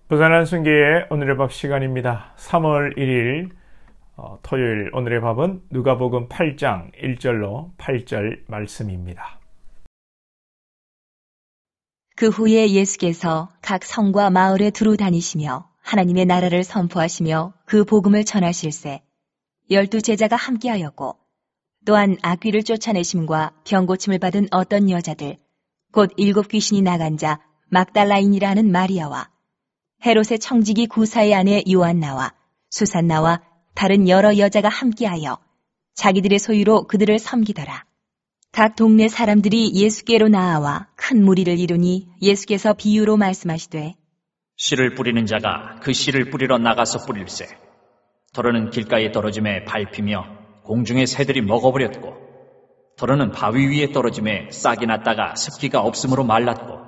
부산 한순교의 오늘의 밥 시간입니다. 3월 1일 토요일 오늘의 밥은 누가복음 8장 1절로 8절 말씀입니다. 그 후에 예수께서 각 성과 마을에 두루 다니시며 하나님의 나라를 선포하시며 그 복음을 전하실세 12 제자가 함께하였고 또한 악귀를 쫓아내심과 병고침을 받은 어떤 여자들 곧 7 귀신이 나간 자 막달라인이라 하는 마리아와 헤롯의 청지기 구사의 아내 요한나와 수산나와 다른 여러 여자가 함께하여 자기들의 소유로 그들을 섬기더라. 각 동네 사람들이 예수께로 나아와 큰 무리를 이루니 예수께서 비유로 말씀하시되 씨를 뿌리는 자가 그 씨를 뿌리러 나가서 뿌릴세. 더러는 길가에 떨어짐에 밟히며 공중의 새들이 먹어버렸고 더러는 바위 위에 떨어짐에 싹이 났다가 습기가 없으므로 말랐고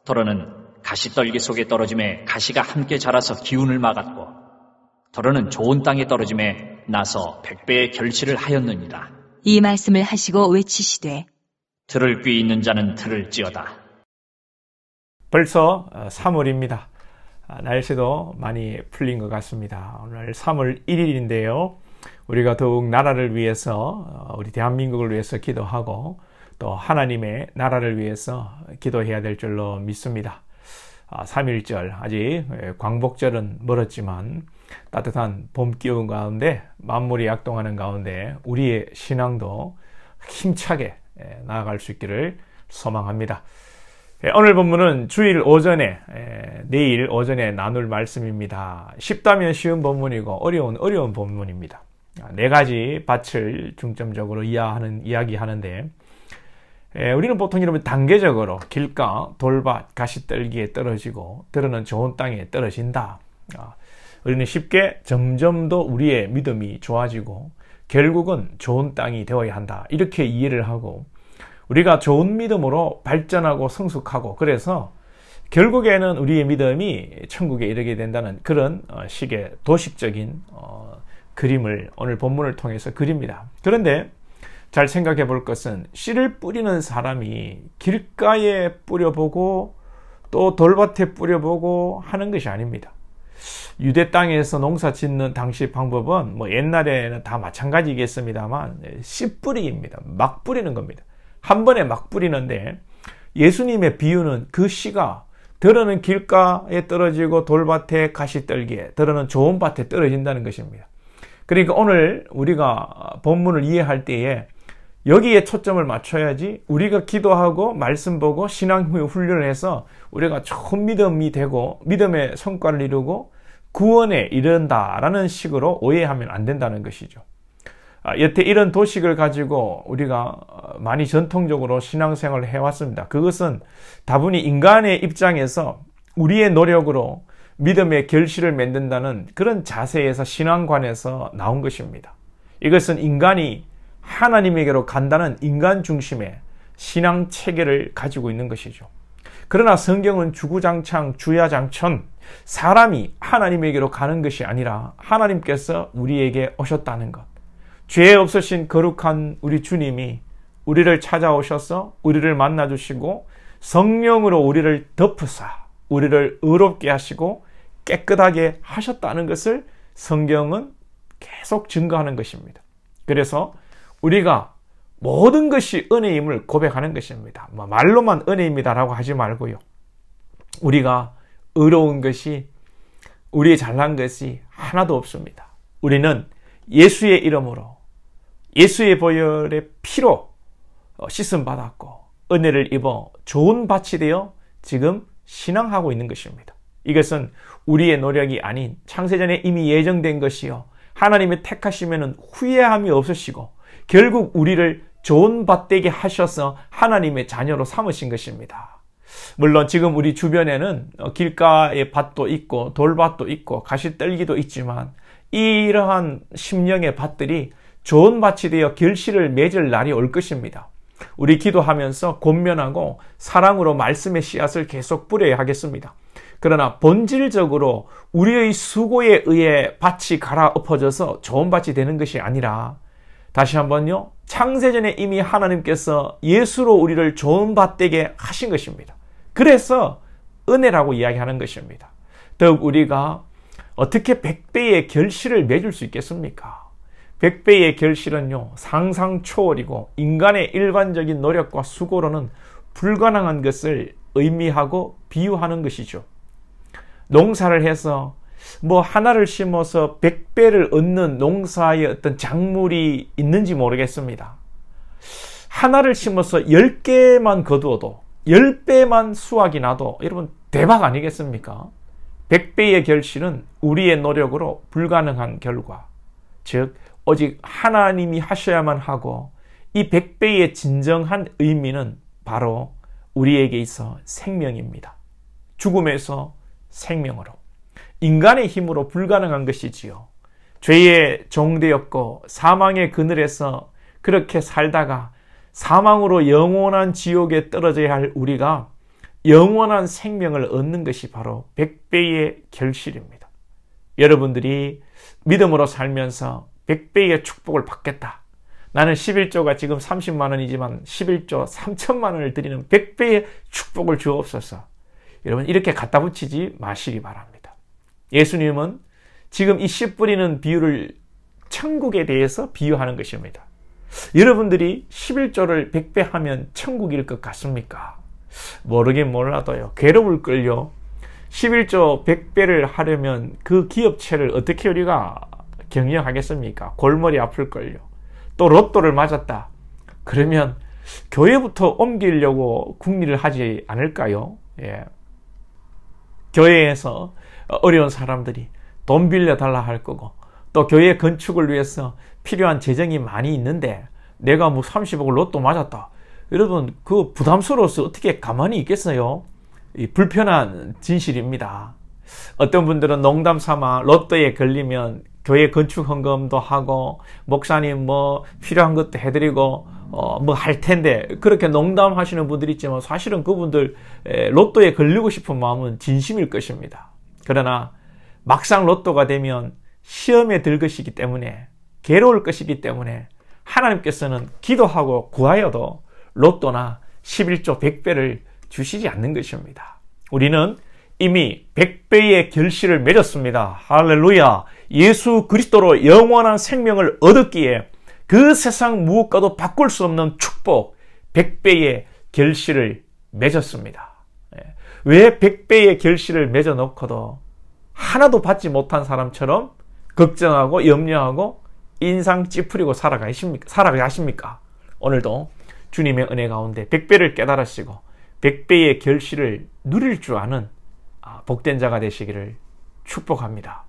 더러는 가시떨기 속에 떨어짐에 가시가 함께 자라서 기운을 막았고 더러는 좋은 땅에 떨어짐에 나서 100배의 결실을 하였느니라. 이 말씀을 하시고 외치시되 들을 귀 있는 자는 들을지어다. 벌써 3월입니다. 날씨도 많이 풀린 것 같습니다. 오늘 3월 1일인데요. 우리가 더욱 나라를 위해서 우리 대한민국을 위해서 기도하고 또 하나님의 나라를 위해서 기도해야 될 줄로 믿습니다. 3.1절 아직 광복절은 멀었지만 따뜻한 봄 기운 가운데 만물이 약동하는 가운데 우리의 신앙도 힘차게 나아갈 수 있기를 소망합니다. 오늘 본문은 주일 오전에 내일 오전에 나눌 말씀입니다. 쉽다면 쉬운 본문이고 어려운 본문입니다. 4가지 밭을 중점적으로 이야기하는데 우리는 보통 이러면 단계적으로 길가, 돌밭, 가시떨기에 떨어지고 더러는 좋은 땅에 떨어진다. 우리는 쉽게 점점 더 우리의 믿음이 좋아지고 결국은 좋은 땅이 되어야 한다. 이렇게 이해를 하고 우리가 좋은 믿음으로 발전하고 성숙하고 그래서 결국에는 우리의 믿음이 천국에 이르게 된다는 그런 식의 도식적인 그림을 오늘 본문을 통해서 그립니다. 그런데 잘 생각해 볼 것은 씨를 뿌리는 사람이 길가에 뿌려보고 또 돌밭에 뿌려보고 하는 것이 아닙니다. 유대 땅에서 농사 짓는 당시 방법은 옛날에는 다 마찬가지겠습니다만 씨 뿌리기입니다. 막 뿌리는 겁니다. 한 번에 막 뿌리는데 예수님의 비유는 그 씨가 더러는 길가에 떨어지고 돌밭에 가시떨기에 더러는 좋은 밭에 떨어진다는 것입니다. 그러니까 오늘 우리가 본문을 이해할 때에 여기에 초점을 맞춰야지 우리가 기도하고 말씀 보고 신앙 훈련을 해서 우리가 좋은 믿음이 되고 믿음의 성과를 이루고 구원에 이른다라는 식으로 오해하면 안 된다는 것이죠. 여태 이런 도식을 가지고 우리가 많이 전통적으로 신앙생활을 해왔습니다. 그것은 다분히 인간의 입장에서 우리의 노력으로 믿음의 결실을 맺는다는 그런 자세에서 신앙관에서 나온 것입니다. 이것은 인간이 하나님에게로 간다는 인간 중심의 신앙 체계를 가지고 있는 것이죠. 그러나 성경은 주구장창 주야장천 사람이 하나님에게로 가는 것이 아니라 하나님께서 우리에게 오셨다는 것. 죄 없으신 거룩한 우리 주님이 우리를 찾아오셔서 우리를 만나주시고 성령으로 우리를 덮으사 우리를 의롭게 하시고 깨끗하게 하셨다는 것을 성경은 계속 증거하는 것입니다. 그래서 우리가 모든 것이 은혜임을 고백하는 것입니다. 말로만 은혜입니다라고 하지 말고요. 우리가 의로운 것이 우리의 잘난 것이 하나도 없습니다. 우리는 예수의 이름으로 예수의 보혈의 피로 씻음 받았고 은혜를 입어 좋은 밭이 되어 지금 신앙하고 있는 것입니다. 이것은 우리의 노력이 아닌 창세전에 이미 예정된 것이요 하나님의 택하시면 후회함이 없으시고 결국 우리를 좋은 밭 되게 하셔서 하나님의 자녀로 삼으신 것입니다. 물론 지금 우리 주변에는 길가의 밭도 있고 돌밭도 있고 가시떨기도 있지만 이러한 심령의 밭들이 좋은 밭이 되어 결실을 맺을 날이 올 것입니다. 우리 기도하면서 권면하고 사랑으로 말씀의 씨앗을 계속 뿌려야 하겠습니다. 그러나 본질적으로 우리의 수고에 의해 밭이 갈아엎어져서 좋은 밭이 되는 것이 아니라 다시 한번요, 창세전에 이미 하나님께서 예수로 우리를 좋은 밭 되게 하신 것입니다. 그래서 은혜라고 이야기하는 것입니다. 더욱 우리가 어떻게 100배의 결실을 맺을 수 있겠습니까? 100배의 결실은요, 상상 초월이고 인간의 일반적인 노력과 수고로는 불가능한 것을 의미하고 비유하는 것이죠. 농사를 해서 하나를 심어서 100배를 얻는 농사의 어떤 작물이 있는지 모르겠습니다. 하나를 심어서 10개만 거두어도 10배만 수확이 나도 여러분 대박 아니겠습니까? 100배의 결실은 우리의 노력으로 불가능한 결과, 즉 오직 하나님이 하셔야만 하고, 이 100배의 진정한 의미는 바로 우리에게 있어 생명입니다. 죽음에서 생명으로, 인간의 힘으로 불가능한 것이지요. 죄의 종되었고 사망의 그늘에서 그렇게 살다가 사망으로 영원한 지옥에 떨어져야 할 우리가 영원한 생명을 얻는 것이 바로 100배의 결실입니다. 여러분들이 믿음으로 살면서 100배의 축복을 받겠다. 나는 11조가 지금 30만 원이지만 11조 3천만 원을 드리는 100배의 축복을 주옵소서. 여러분 이렇게 갖다 붙이지 마시기 바랍니다. 예수님은 지금 이 씨 뿌리는 비유를 천국에 대해서 비유하는 것입니다. 여러분들이 11조를 100배 하면 천국일 것 같습니까? 모르긴 몰라도요, 괴로울걸요. 11조 100배를 하려면 그 기업체를 어떻게 우리가 경영하겠습니까? 골머리 아플걸요. 또 로또를 맞았다 그러면 교회부터 옮기려고 궁리를 하지 않을까요? 예. 교회에서 어려운 사람들이 돈 빌려달라 할 거고, 또 교회 건축을 위해서 필요한 재정이 많이 있는데 내가 30억을 로또 맞았다. 여러분 그 부담스러워서 어떻게 가만히 있겠어요? 이 불편한 진실입니다. 어떤 분들은 농담 삼아 로또에 걸리면 교회 건축 헌금도 하고 목사님 필요한 것도 해드리고 할 텐데, 그렇게 농담하시는 분들이 있지만 사실은 그분들 로또에 걸리고 싶은 마음은 진심일 것입니다. 그러나 막상 로또가 되면 시험에 들 것이기 때문에, 괴로울 것이기 때문에 하나님께서는 기도하고 구하여도 로또나 11조 100배를 주시지 않는 것입니다. 우리는 이미 100배의 결실을 맺었습니다. 할렐루야. 예수 그리스도로 영원한 생명을 얻었기에 그 세상 무엇과도 바꿀 수 없는 축복 100배의 결실을 맺었습니다. 왜 100배의 결실을 맺어놓고도 하나도 받지 못한 사람처럼 걱정하고 염려하고 인상 찌푸리고 살아가십니까? 오늘도 주님의 은혜 가운데 100배를 깨달으시고 100배의 결실을 누릴 줄 아는 복된 자가 되시기를 축복합니다.